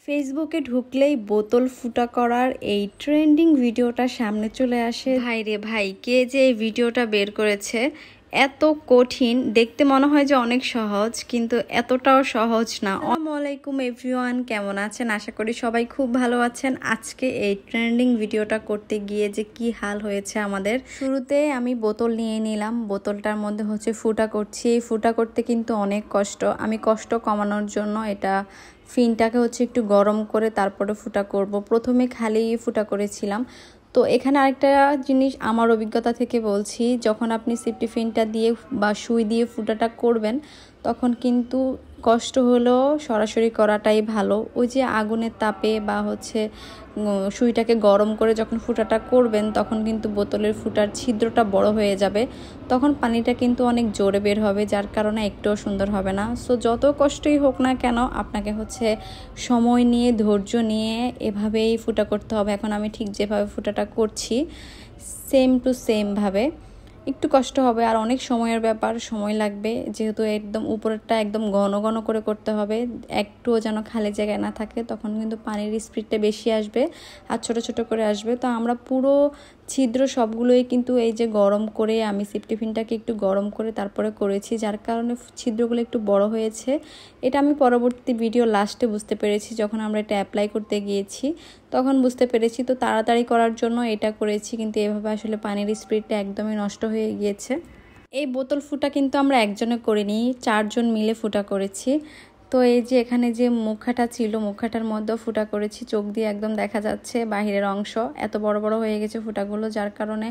ফেসবুকে ঢুকলেই বোতল ফুটা করার এই ট্রেন্ডিং ভিডিওটা সামনে চলে আসে। ভাই রে ভাই, কে যে এই ভিডিওটা বের করেছে, এত কঠিন দেখতে মনে হয় যে অনেক সহজ, কিন্তু এতটাও সহজ না। আসসালামু আলাইকুম এভরিওয়ান, কেমন আছেন? আশা করি সবাই খুব ভালো আছেন। আজকে এই ট্রেন্ডিং ভিডিওটা করতে গিয়ে যে কি হাল হয়েছে আমাদের। শুরুতে আমি বোতল নিয়ে নিলাম, বোতলটার মধ্যে হচ্ছে ফুটা করছি। এই ফুটা করতে কিন্তু অনেক কষ্ট। আমি কষ্ট কমানোর জন্য এটা ফিনটাকে হচ্ছে একটু গরম করে তারপরে ফুটা করব। প্রথমে খালি ফুটা করেছিলাম। তো এখানে আরেকটা জিনিস আমার অভিজ্ঞতা থেকে বলছি, যখন আপনি সেফটি ফিনটা দিয়ে বা সুই দিয়ে ফুটাটা করবেন তখন কিন্তু কষ্ট হলেও সরাসরি করাটাই ভালো। ওই যে আগুনের তাপে বা হচ্ছে সুইটাকে গরম করে যখন ফুটাটা করবেন তখন কিন্তু বোতলের ফুটার ছিদ্রটা বড় হয়ে যাবে, তখন পানিটা কিন্তু অনেক জোরে বের হবে, যার কারণে একটুও সুন্দর হবে না। সো যত কষ্টই হোক না কেন আপনাকে হচ্ছে সময় নিয়ে ধৈর্য নিয়ে এভাবেই ফুটা করতে হবে। এখন আমি ঠিক যেভাবে ফুটাটা করছি সেম টু সেমভাবে, একটু কষ্ট হবে আর অনেক সময়ের ব্যাপার, সময় লাগবে, যেহেতু একদম উপরেরটা একদম ঘন ঘন করে করতে হবে, একটুও যেন খালি জায়গায় না থাকে, তখন কিন্তু পানির স্পিডটা বেশি আসবে আর ছোট ছোট করে আসবে। তো আমরা পুরো ছিদ্র সবগুলোই কিন্তু এই যে গরম করে, আমি সেফটি পিনটাকে একটু গরম করে তারপরে করেছি, যার কারণে ছিদ্রগুলো একটু বড় হয়েছে। এটা আমি পরবর্তী ভিডিও লাস্টে বুঝতে পেরেছি, যখন আমরা এটা অ্যাপ্লাই করতে গিয়েছি তখন বুঝতে পেরেছি। তো তাড়াতাড়ি করার জন্য এটা করেছি, কিন্তু এভাবে আসলে পানির স্পিডটা একদমই নষ্ট হয়ে গিয়েছে। এই বোতল ফুটা কিন্তু আমরা একজনে করিনি, 4 জন মিলে ফুটা করেছি। তো এই যে এখানে যে মুখাটা ছিল, মুখাটার মধ্যেও ফুটা করেছি, চোখ দিয়ে একদম দেখা যাচ্ছে বাহিরের অংশ, এত বড় বড় হয়ে গেছে ফুটাগুলো, যার কারণে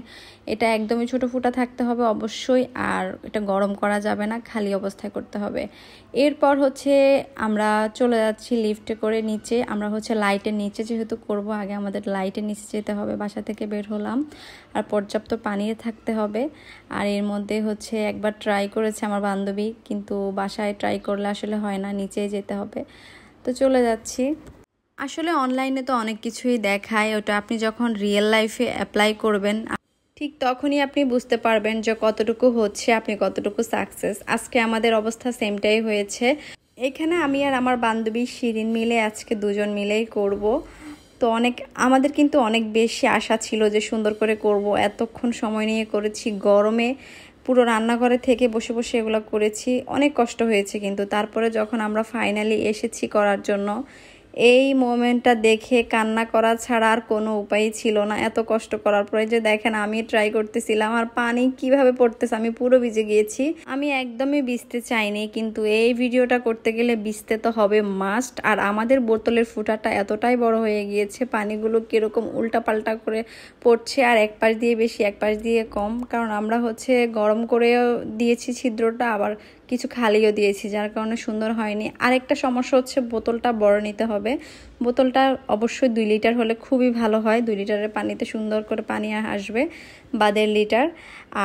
এটা একদমই ছোট ফুটা থাকতে হবে অবশ্যই, আর এটা গরম করা যাবে না, খালি অবস্থায় করতে হবে। এরপর হচ্ছে আমরা চলে যাচ্ছি লিফটে করে নিচে। আমরা হচ্ছে লাইটের নিচে যেহেতু করব, আগে আমাদের লাইটের নিচে যেতে হবে। বাসা থেকে বের হলাম, আর পর্যাপ্ত পানি থাকতে হবে। আর এর মধ্যে হচ্ছে একবার ট্রাই করেছে আমার বান্ধবী, কিন্তু বাসায় ট্রাই করলে আসলে হয় না, নিচেই যেতে হবে। তো চলে যাচ্ছি। আসলে অনলাইনে তো অনেক কিছুই দেখায়, ওটা আপনি যখন রিয়েল লাইফে অ্যাপ্লাই করবেন ঠিক তখনই আপনি বুঝতে পারবেন যে কতটুকু হচ্ছে, আপনি কতটুকু সাকসেস। আজকে আমাদের অবস্থা সেমটাই হয়েছে। এখানে আমি আর আমার বান্ধবী শিরিন মিলে আজকে দুজন মিলেই করব। তো আমাদের কিন্তু অনেক বেশি আশা ছিল যে সুন্দর করে করব, এতক্ষণ সময় নিয়ে করেছি, গরমে পুরো রান্নাঘরে থেকে বসে বসে এগুলো করেছি, অনেক কষ্ট হয়েছে। কিন্তু তারপরে যখন আমরা ফাইনালি এসেছি করার জন্য, এই মোমেন্টটা দেখে কান্না করা ছাড়া আর কোনো উপায় ছিল না। এত কষ্ট করার পরে যে দেখেন আমি ট্রাই করতেছিলাম আর পানি কিভাবে পড়তেছে, আমি পুরো ভিজে গিয়েছি। আমি একদমই ভিজতে চাইনি, কিন্তু এই ভিডিওটা করতে গেলে ভিজতে তো হবে মাস্ট। আর আমাদের বোতলের ফুটাটা এতটাই বড় হয়ে গিয়েছে, পানিগুলো কিরকম উল্টাপাল্টা করে পড়ছে, আর এক পাশ দিয়ে বেশি এক পাশ দিয়ে কম, কারণ আমরা হচ্ছে গরম করেও দিয়েছি ছিদ্রটা, আবার কিছু খালিও দিয়েছি, যার কারণে সুন্দর হয়নি। আরেকটা সমস্যা হচ্ছে বোতলটা বড় নিতে হবে। বোতলটা অবশ্যই 2 লিটার হলে খুবই ভালো হয়, 2 লিটারের পানিতে সুন্দর করে পানি আসবে, বা 1.5 লিটার।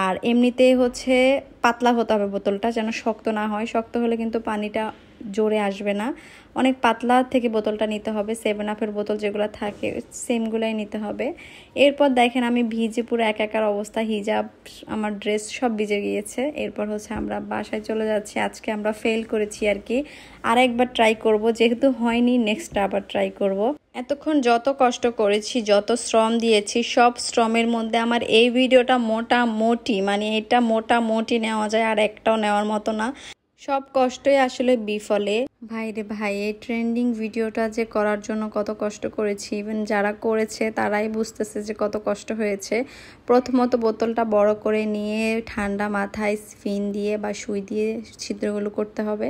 আর এমনিতে হচ্ছে পাতলা হতে হবে বোতলটা, যেন শক্ত না হয়, শক্ত হলে কিন্তু পানিটা জোরে আসবে না। অনেক পাতলা থেকে বোতলটা নিতে হবে, 7 আপের বোতল যেগুলো থাকে সেমগুলাই নিতে হবে। এরপর দেখেন আমি ভিজে পুরো একাকার অবস্থা, হিজাব আমার ড্রেস সব ভিজে গিয়েছে। এরপর হচ্ছে আমরা বাসায় চলে যাচ্ছি। আজকে আমরা ফেল করেছি আর কি, আর একবার ট্রাই করব, যেহেতু হয়নি নেক্সট আবার ট্রাই করব। এতক্ষণ যত কষ্ট করেছি, যত শ্রম দিয়েছি, সব শ্রমের মধ্যে আমার এই ভিডিওটা মোটামুটি, মানে এটা মোটামুটি নেওয়া যায়, আর একটাও নেওয়ার মতো না। সব কষ্টই আসলে বিফলে। ভাই রে ভাই, এই ট্রেন্ডিং ভিডিওটা যে করার জন্য কত কষ্ট করেছি, ইভেন যারা করেছে তারাই বুঝতেছে যে কত কষ্ট হয়েছে। প্রথমত বোতলটা বড় করে নিয়ে ঠান্ডা মাথায় ফিন দিয়ে বা সুই দিয়ে ছিদ্রগুলো করতে হবে,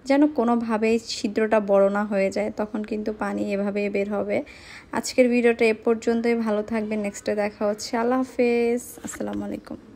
যেন কোনোভাবেই ছিদ্রটা বড় না হয়ে যায়, তখন কিন্তু পানি এভাবে বের হবে। আজকের ভিডিওটা এ পর্যন্তই, ভালো থাকবেন, নেক্সটে দেখা হচ্ছে। আল্লাহ হাফেজ, আসসালামু আলাইকুম।